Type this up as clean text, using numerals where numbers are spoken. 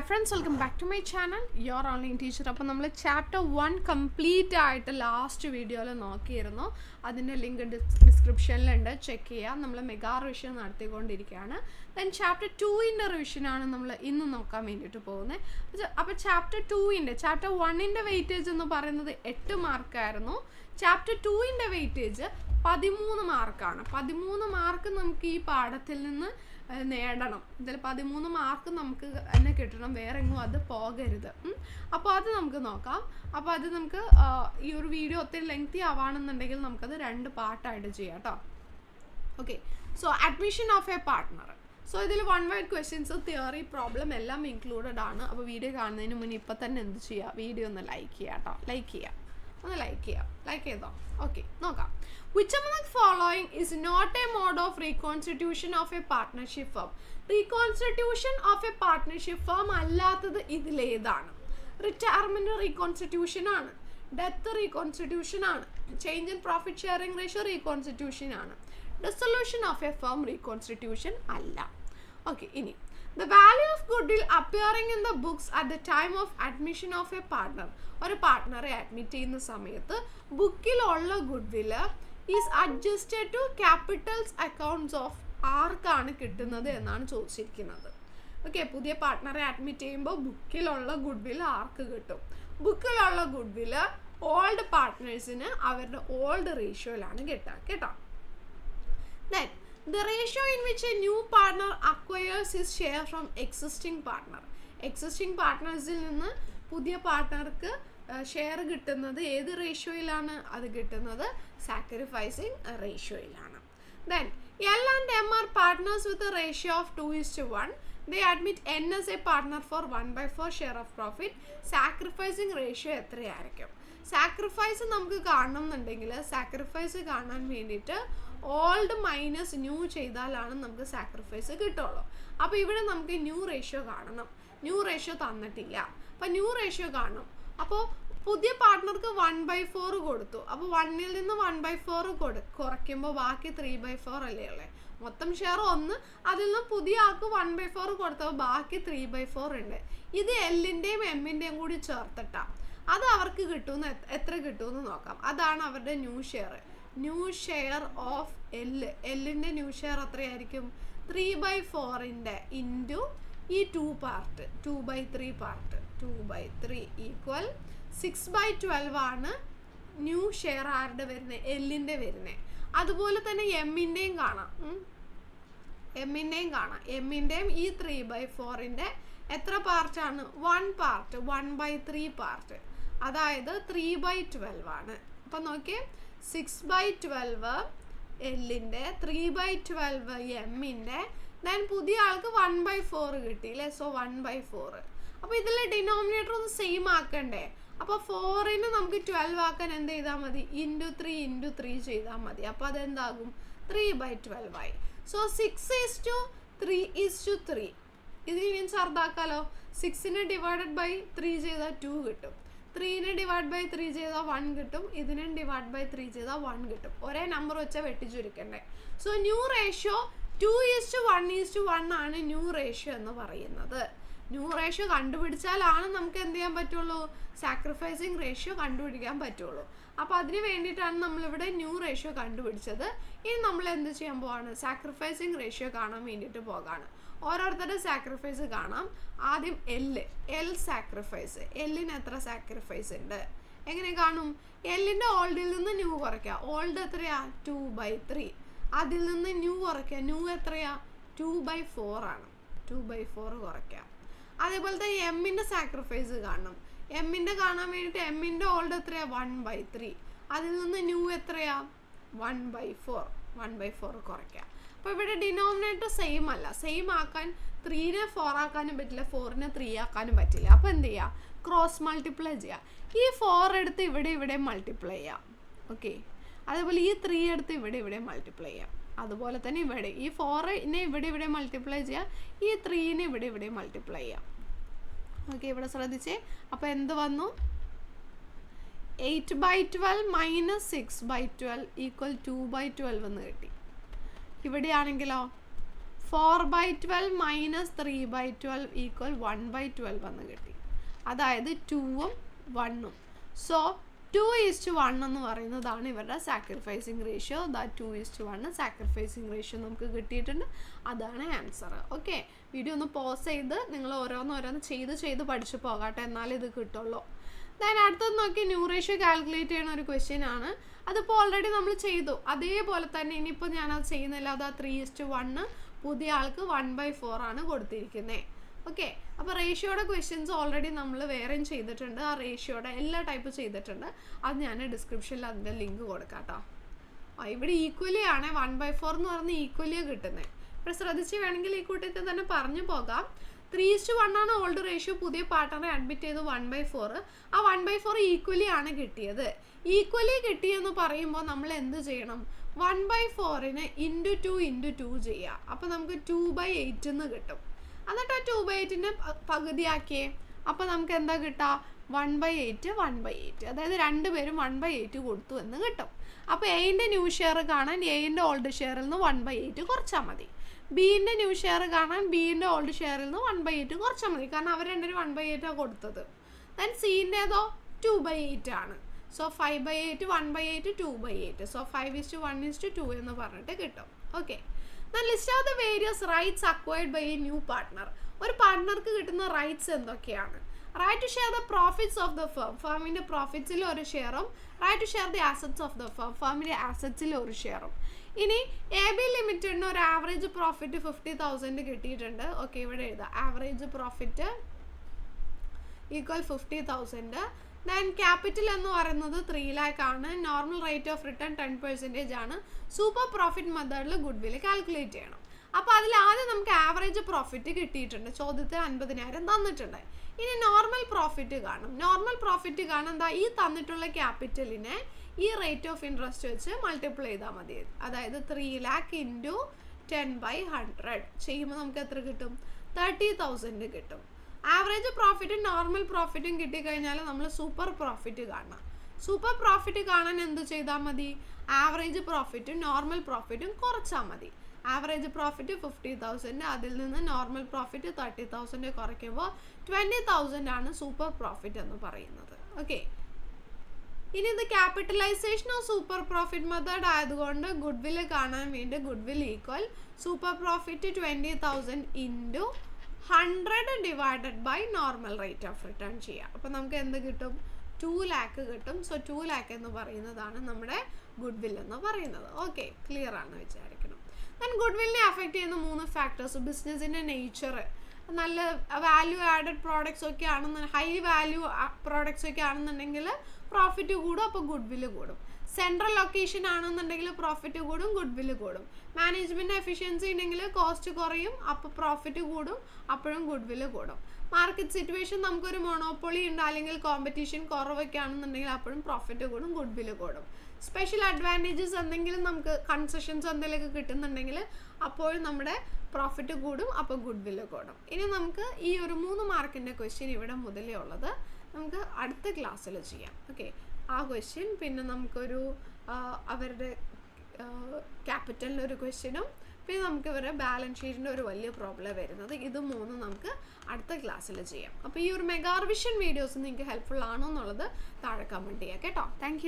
friends, welcome back to my channel, your online teacher. അപ്പോൾ നമ്മൾ chapter 1 complete ആയിട്ട് last വീഡിയോയിൽ നോക്കിയിരുന്നു. അതിൻ്റെ ലിങ്ക് ഡിസ്ക്രിപ്ഷനിലുണ്ട്, ചെക്ക് ചെയ്യുക. നമ്മൾ മെഗാ റിവിഷൻ നടത്തിക്കൊണ്ടിരിക്കുകയാണ്. ദെൻ ചാപ്റ്റർ 2ൻ്റെ റിവിഷനാണ് നമ്മൾ ഇന്ന് നോക്കാൻ വേണ്ടിയിട്ട് പോകുന്നത്. അപ്പോൾ ചാപ്റ്റർ 1ൻ്റെ വെയിറ്റേജ് എന്ന് പറയുന്നത് 8 മാർക്കായിരുന്നു. ചാപ്റ്റർ 2ൻ്റെ വെയിറ്റേജ് 13 മാർക്കാണ്. 13 മാർക്ക് നമുക്ക് ഈ പാഠത്തിൽ നിന്ന് നേടണം. ഇതിൽ 13 മാർക്ക് നമുക്ക് തന്നെ കിട്ടണം, വേറെ എങ്ങും അത് പോകരുത്. അപ്പോൾ അത് നമുക്ക് നോക്കാം. അപ്പോൾ അത് നമുക്ക് ഈ ഒരു വീഡിയോ ഒത്തിരി ലെങ്തി ആവാണെന്നുണ്ടെങ്കിൽ നമുക്കത് 2 പാർട്ടായിട്ട് ചെയ്യാം കേട്ടോ. Okay, so admission of A partner. So ഇതിൽ 1 വേർഡ് ക്വസ്റ്റ്യൻസ്, തിയറി, പ്രോബ്ലം എല്ലാം ഇൻക്ലൂഡഡ് ആണ്. അപ്പോൾ വീഡിയോ കാണുന്നതിന് മുന്നേ ഇപ്പം തന്നെ എന്ത് ചെയ്യുക, വീഡിയോ ഒന്ന് ലൈക്ക് ചെയ്യുക കേട്ടോ. ലൈക്ക് ചെയ്തോ. ഓക്കെ, നോക്കാം. Which among the following is not a mode of reconstitution of a partnership firm? Reconstitution of a partnership firm അല്ലാത്തത് ഇതിലേതാണ്? റിട്ടയർമെന്റ് റീകോൺസ്റ്റിറ്റ്യൂഷൻ ആണ്, ഡെത്ത് റീകോൺസ്റ്റിറ്റ്യൂഷൻ ആണ്, change in profit sharing ratio reconstitution ആണ്, dissolution of a firm reconstitution അല്ല. Okay, ഇനി the value of goodwill appearing in the books at the time of admission of a partner. ഒരു പാർട്ട്ണറെ admit ചെയ്യുന്ന സമയത്ത് ബുക്കിലുള്ള goodwill is adjusted to capitals accounts of ആർക്കാണ് കിട്ടുന്നത് എന്നാണ് ചോദിച്ചിരിക്കുന്നത്. ഓക്കെ, പുതിയ പാർട്ട്ണറെ അഡ്മിറ്റ് ചെയ്യുമ്പോൾ ബുക്കിലുള്ള ഗുഡ്വിൽ ആർക്ക് കിട്ടും? ബുക്കിലുള്ള ഗുഡ്വില് ഓൾഡ് പാർട്ട്നേഴ്സിന് അവരുടെ ഓൾഡ് റേഷ്യോയിലാണ് കേട്ടോ. Then the ratio in which a new partner acquires his share from existing partner. existing partnersൽ നിന്ന് പുതിയ പാർട്ട്ണർക്ക് ഷെയർ കിട്ടുന്നത് ഏത് റേഷ്യോയിലാണ്? അത് കിട്ടുന്നത് സാക്രിഫൈസിങ് റേഷ്യോയിലാണ്. Then L and M are partners with a ratio of 2:1. They admit N as a partner for 1/4 share of profit. Sacrificing ratio എത്രയായിരിക്കും? സാക്രിഫൈസ് നമുക്ക് കാണണം എന്നുണ്ടെങ്കിൽ സാക്രിഫൈസ് കാണാൻ വേണ്ടിയിട്ട് ഓൾഡ് മൈനസ് ന്യൂ ചെയ്താലാണ് നമുക്ക് സാക്രിഫൈസ് കിട്ടുള്ളൂ. അപ്പോൾ ഇവിടെ നമുക്ക് ന്യൂ റേഷ്യോ കാണണം. ന്യൂ റേഷ്യോ തന്നിട്ടില്ല, അപ്പം ന്യൂ റേഷ്യോ കാണും. അപ്പോൾ പുതിയ പാർട്ട്ണർക്ക് 1/4 കൊടുത്തു. അപ്പോൾ 1ൽ നിന്ന് 1/4 കുറയ്ക്കുമ്പോൾ ബാക്കി 3/4 അല്ലേ ഉള്ളത്? മൊത്തം ഷെയർ 1, അതിൽ നിന്ന് പുതിയ ആൾക്ക് 1/4 കൊടുത്തപ്പോൾ ബാക്കി 3/4 ഉണ്ട്. ഇത് എല്ലിൻ്റെയും എമ്മിൻ്റെയും കൂടി ചേർത്തിട്ടാണ്. അത് അവർക്ക് കിട്ടുമെന്ന് എത്ര കിട്ടുമെന്ന് നോക്കാം. അതാണ് അവരുടെ new share. New share of എല്ലിൻ്റെ ന്യൂ ഷെയർ എത്രയായിരിക്കും? 3/4 ഇൻറ്റു ഈ 2 പാർട്ട്, 2/3 പാർട്ട്, 2/3 ഈക്വൽ 6/12 ആണ് ന്യൂ ഷെയർ ആരുടെ വരുന്നത്? എല്ലിൻ്റെ വരുന്നത്. അതുപോലെ തന്നെ എമ്മിൻ്റെയും കാണാം. എമ്മിൻ്റെയും ഈ 3/4 എത്ര പാർട്ടാണ്? 1 പാർട്ട്, 1/3 പാർട്ട്, അതായത് 3/12 ആണ്. അപ്പം നോക്കിയേ, 6/12 എല്ലിൻ്റെ, 3/12 എമ്മിൻ്റെ, ദെൻ പുതിയ ആൾക്ക് 1/4 കിട്ടിയില്ലേ? സോ 1/4. അപ്പോൾ ഇതിൽ ഡിനോമിനേറ്റർ ഒന്ന് സെയിം ആക്കണ്ടേ? അപ്പോൾ 4ന് നമുക്ക് 12 ആക്കാൻ എന്ത് ചെയ്താൽ മതി? ഇൻറ്റു 3 ചെയ്താൽ മതി. അപ്പോൾ അതെന്താകും? 3/12 ആയി. സോ 6:3:3. ഇതിന് മീൻസ് അർദ്ധാക്കാലോ. 6നെ ഡിവൈഡഡ് ബൈ 3 ചെയ്താൽ 2 കിട്ടും. 3നെ ഡിവൈഡ് ബൈ 3 ചെയ്താൽ 1 കിട്ടും. ഇതിനെ ഡിവൈഡ് ബൈ 3 ചെയ്താൽ 1 കിട്ടും. ഒരേ നമ്പർ വെച്ചാൽ വെട്ടിച്ചുരുക്കണ്ടേ. സോ ന്യൂ റേഷ്യോ 2:1:1 ആണ് ന്യൂ റേഷ്യോ എന്ന് പറയുന്നത്. ന്യൂ റേഷ്യോ കണ്ടുപിടിച്ചാലാണ് നമുക്ക് എന്ത് ചെയ്യാൻ പറ്റുള്ളൂ? സാക്രിഫൈസിങ് റേഷ്യോ കണ്ടുപിടിക്കാൻ പറ്റുള്ളൂ. അപ്പോൾ അതിന് വേണ്ടിയിട്ടാണ് നമ്മളിവിടെ ന്യൂ റേഷ്യോ കണ്ടുപിടിച്ചത്. ഇനി നമ്മൾ എന്ത് ചെയ്യാൻ പോവാണ്? സാക്രിഫൈസിങ് റേഷ്യോ കാണാൻ വേണ്ടിയിട്ട് പോകാണ്. ഓരോരുത്തരുടെ സാക്രിഫൈസ് കാണാം. ആദ്യം എൽ സാക്രിഫൈസ്. എല്ലിന് എത്ര സാക്രിഫൈസ് ഉണ്ട്? എങ്ങനെ കാണും? എല്ലിൻ്റെ ഓൾഡിൽ നിന്ന് ന്യൂ കുറയ്ക്കുക. ഓൾഡ് എത്രയാ? 2/3. അതിൽ നിന്ന് ന്യൂ കുറയ്ക്കുക. ന്യൂ എത്രയാ? 2/4 ആണ്. 2/4 കുറയ്ക്കുക. അതേപോലത്തെ എമ്മിൻ്റെ സാക്രിഫൈസ് കാണണം. എമ്മിൻ്റെ കാണാൻ വേണ്ടിയിട്ട് എമ്മിൻ്റെ ഓൾഡ് എത്രയാ? 1/3. അതിൽ നിന്ന് ന്യൂ എത്രയാ? 1/4 കുറയ്ക്കുക. അപ്പോൾ ഇവിടെ ഡിനോമിനേറ്റർ സെയിം അല്ല. സെയിം ആക്കാൻ 3നെ 4 ആക്കാനും പറ്റില്ല, 4നെ 3 ആക്കാനും പറ്റില്ല. അപ്പോൾ എന്ത് ചെയ്യുക? ക്രോസ് മൾട്ടിപ്ലൈ ചെയ്യുക. ഈ 4 എടുത്ത് ഇവിടെ മൾട്ടിപ്ലൈ ചെയ്യാം. ഓക്കെ, അതേപോലെ ഈ 3 എടുത്ത് ഇവിടെ മൾട്ടിപ്ലൈ ചെയ്യാം. അതുപോലെ തന്നെ ഇവിടെ ഈ 4നെ ഇവിടെ മൾട്ടിപ്ലൈ ചെയ്യുക. ഈ 3നെ ഇവിടെ മൾട്ടിപ്ലൈ ചെയ്യാം. ഓക്കെ, ഇവിടെ ശ്രദ്ധിച്ചേ. അപ്പോൾ എന്ത് വന്നു? 8/12 മൈനസ് 6/12 ഈക്വൽ 2/12 എന്ന് കിട്ടി. ഇവിടെയാണെങ്കിലോ 4/12 മൈനസ് 3/12 ഈക്വൽ 1/12 എന്ന് കിട്ടി. അതായത് 2ഉം 1ഉം. സോ 2:1 എന്ന് പറയുന്നതാണ് ഇവരുടെ സാക്രിഫൈസിങ് റേഷ്യോ. 2:1 സാക്രിഫൈസിങ് റേഷ്യോ നമുക്ക് കിട്ടിയിട്ടുണ്ട്. അതാണ് ആൻസർ. ഓക്കെ, വീഡിയോ ഒന്ന് പോസ് ചെയ്ത് നിങ്ങൾ ഓരോന്ന് ചെയ്ത് പഠിച്ചു പോകാട്ടെ, എന്നാലേ ഇത് കിട്ടുള്ളൂ. അടുത്തത് നോക്കി, ന്യൂ റേഷ്യോ കാൽക്കുലേറ്റ് ചെയ്യുന്ന ഒരു ക്വസ്റ്റ്യൻ ആണ്. അതിപ്പോൾ ഓൾറെഡി നമ്മൾ ചെയ്തു. അതേപോലെ തന്നെ ഇനിയിപ്പോൾ ഞാനത് ചെയ്യുന്നില്ല. അത് 3:1 പുതിയ ആൾക്ക് 1/4 ആണ് കൊടുത്തിരിക്കുന്നത്. ഓക്കെ, അപ്പോൾ റേഷ്യോയുടെ ക്വസ്റ്റ്യൻസ് ഓൾറെഡി നമ്മൾ വേറെയും ചെയ്തിട്ടുണ്ട്. ആ റേഷ്യോയുടെ എല്ലാ ടൈപ്പ് ചെയ്തിട്ടുണ്ട്. അത് ഞാൻ ഡിസ്ക്രിപ്ഷനിൽ അതിൻ്റെ ലിങ്ക് കൊടുക്കാം കേട്ടോ. ഇവിടെ ഈക്വലി ആണ് 1/4 എന്ന് പറഞ്ഞ് ഈക്വലിയാണ് കിട്ടുന്നത്. ഇപ്പോൾ ശ്രദ്ധിച്ച് വേണമെങ്കിൽ ഈ കൂട്ടത്തിൽ തന്നെ പറഞ്ഞു പോകാം. 3:1 ആണ് ഓൾഡ് റേഷ്യോ. പുതിയ പാർട്ട്ണറെ അഡ്മിറ്റ് ചെയ്ത് 1/4. ആ 1/4 ഈക്വലി ആണ് കിട്ടിയത്. ഈക്വലി കിട്ടിയെന്ന് പറയുമ്പോൾ നമ്മൾ എന്ത് ചെയ്യണം? 1/4നെ × 2 ചെയ്യുക. അപ്പോൾ നമുക്ക് 2/8 എന്ന് കിട്ടും. എന്നിട്ട് ആ 2/8നെ പകുതിയാക്കിയേ. അപ്പോൾ നമുക്ക് എന്താ കിട്ടുക? 1/8. അതായത് രണ്ടുപേരും 1/8 കൊടുത്തു എന്ന് കിട്ടും. അപ്പോൾ എയുടെ ന്യൂ ഷെയർ കാണാൻ എയുടെ ഓൾഡ് ഷെയറിൽ നിന്ന് 1/8 കുറച്ചാൽ മതി. ബിൻ്റെ ന്യൂ ഷെയർ കാണാൻ ബിൻ്റെ ഓൾഡ് ഷെയറിൽ നിന്ന് 1/8 കുറച്ചാൽ മതി. കാരണം അവർ രണ്ടുപേരും 1/8 കൊടുത്തത്. ദെൻ സിൻ്റെതോ 2/8 ആണ്. സോ 5/8, 1/8, 2/8. സോ 5:1:2 എന്ന് പറഞ്ഞിട്ട് കിട്ടും. Okay, then list out the various rights acquired by a new partner. ഒരു പാർട്ട്ണർക്ക് കിട്ടുന്ന റൈറ്റ്സ് എന്തൊക്കെയാണ്? Right to share the profits of the firm. ഫേമിൻ്റെ പ്രോഫിറ്റ്സിൽ ഒരു ഷെയറും right to share the assets of the firm. ഫേമിൻ്റെ ആസറ്റ്സിൽ ഒരു ഷെയറും. ഇനി AB ലിമിറ്റഡിന് ഒരു ആവറേജ് പ്രോഫിറ്റ് 50,000 കിട്ടിയിട്ടുണ്ട്. ഓക്കെ, ഇവിടെ എഴുതാം. Average profit equal 50,000. Then capital എന്ന് പറയുന്നത് 3 lakh ആണ്. നോർമൽ റേറ്റ് ഓഫ് റിട്ടേൺ 10% ആണ്. സൂപ്പർ പ്രോഫിറ്റ് മെത്തേഡിൽ ഗുഡ് വില്ല് കാൽക്കുലേറ്റ് ചെയ്യണം. അപ്പോൾ അതിൽ ആദ്യം നമുക്ക് ആവറേജ് പ്രോഫിറ്റ് കിട്ടിയിട്ടുണ്ട്. ചോദ്യത്തിൽ 50,000 തന്നിട്ടുണ്ട്. ഇനി നോർമൽ പ്രോഫിറ്റ് കാണും. നോർമൽ പ്രോഫിറ്റ് കാണാൻ എന്താ? ഈ തന്നിട്ടുള്ള ക്യാപിറ്റലിനെ ഈ റേറ്റ് ഓഫ് ഇൻട്രസ്റ്റ് വെച്ച് മൾട്ടിപ്ലൈ ചെയ്താൽ മതി. അതായത് 3 lakh × 10/100 ചെയ്യുമ്പോൾ നമുക്ക് എത്ര കിട്ടും? 30,000 കിട്ടും. ആവറേജ് പ്രോഫിറ്റും നോർമൽ പ്രോഫിറ്റും കിട്ടിക്കഴിഞ്ഞാൽ നമ്മൾ സൂപ്പർ പ്രോഫിറ്റ് കാണണം. സൂപ്പർ പ്രോഫിറ്റ് കാണാൻ എന്ത് ചെയ്താൽ മതി? ആവറേജ് പ്രോഫിറ്റും നോർമൽ പ്രോഫിറ്റും കുറച്ചാൽ മതി. ആവറേജ് പ്രോഫിറ്റ് 50,000, അതിൽ നിന്ന് നോർമൽ പ്രോഫിറ്റ് 30,000 കുറയ്ക്കുമ്പോൾ 20,000 ആണ് സൂപ്പർ പ്രോഫിറ്റ് എന്ന് പറയുന്നത്. ഓക്കെ, ഇനി ഇത് capitalisation of super profit method ആയതുകൊണ്ട് ഗുഡ് വില്ല് കാണാൻ വേണ്ടി goodwill equal super profit 20,000 × 100 divided by normal rate of return ചെയ്യാം. അപ്പോൾ നമുക്ക് എന്ത് കിട്ടും? 2 lakh കിട്ടും. സോ 2 lakh എന്ന് പറയുന്നതാണ് നമ്മുടെ ഗുഡ് വില്ല് എന്ന് പറയുന്നത്. ഓക്കെ, ക്ലിയർ ആണെന്ന് വിചാരിക്കണം. ദെൻ ഗുഡ് വില്ലിനെ അഫക്റ്റ് ചെയ്യുന്ന 3 ഫാക്ടേഴ്സ്. ബിസിനസ്സിൻ്റെ നേച്ചർ, നല്ല വാല്യൂ ആഡഡ് പ്രോഡക്ട്സ് ഒക്കെ ആണെന്ന്, ഹൈ വാല്യൂ പ്രോഡക്ട്സ് ഒക്കെ ആണെന്നുണ്ടെങ്കിൽ പ്രോഫിറ്റ് കൂടും, അപ്പോൾ ഗുഡ് വില്ല് കൂടും. സെൻട്രൽ ലൊക്കേഷൻ ആണെന്നുണ്ടെങ്കിൽ പ്രോഫിറ്റ് കൂടും, ഗുഡ് വില്ല് കൂടും. മാനേജ്മെൻറ്റ് എഫിഷ്യൻസി ഉണ്ടെങ്കിൽ കോസ്റ്റ് കുറയും, അപ്പോൾ പ്രോഫിറ്റ് കൂടും, അപ്പോഴും ഗുഡ് വില്ല് കൂടും. മാർക്കറ്റ് സിറ്റുവേഷൻ, നമുക്കൊരു മൊണോപ്പൊളി ഉണ്ട് അല്ലെങ്കിൽ കോമ്പറ്റീഷൻ കുറവൊക്കെ ആണെന്നുണ്ടെങ്കിൽ അപ്പോഴും പ്രോഫിറ്റ് കൂടും, ഗുഡ് വില്ല് കൂടും. സ്പെഷ്യൽ അഡ്വാൻറ്റേജസ് എന്തെങ്കിലും നമുക്ക് കൺസെഷൻസ് എന്തെങ്കിലുമൊക്കെ കിട്ടുന്നുണ്ടെങ്കിൽ അപ്പോഴും നമ്മുടെ പ്രോഫിറ്റ് കൂടും, അപ്പോൾ ഗുഡ് വില്ല് കൂടും. ഇനി നമുക്ക് ഈ ഒരു 3 മാർക്കിൻ്റെ ക്വസ്റ്റ്യൻ ഇവിടെ മുതലേ ഉള്ളത് നമുക്ക് അടുത്ത ക്ലാസ്സിൽ ചെയ്യാം. ഓക്കെ, ആ ക്വസ്റ്റ്യൻ, പിന്നെ നമുക്കൊരു അവരുടെ ക്യാപിറ്റലിൻ്റെ ഒരു ക്വസ്റ്റ്യനും, പിന്നെ നമുക്ക് ഇവരുടെ ബാലൻസ് ഷീറ്റിൻ്റെ ഒരു വലിയ പ്രോബ്ലം വരുന്നത്. ഇത് 3 നമുക്ക് അടുത്ത ക്ലാസ്സിൽ ചെയ്യാം. അപ്പോൾ ഈ ഒരു മെഗാ റിവിഷൻ വീഡിയോസ് നിങ്ങൾക്ക് ഹെൽപ്ഫുൾ ആണോ എന്നുള്ളത് താഴെ കമൻറ്റ് ചെയ്യാം കേട്ടോ. താങ്ക്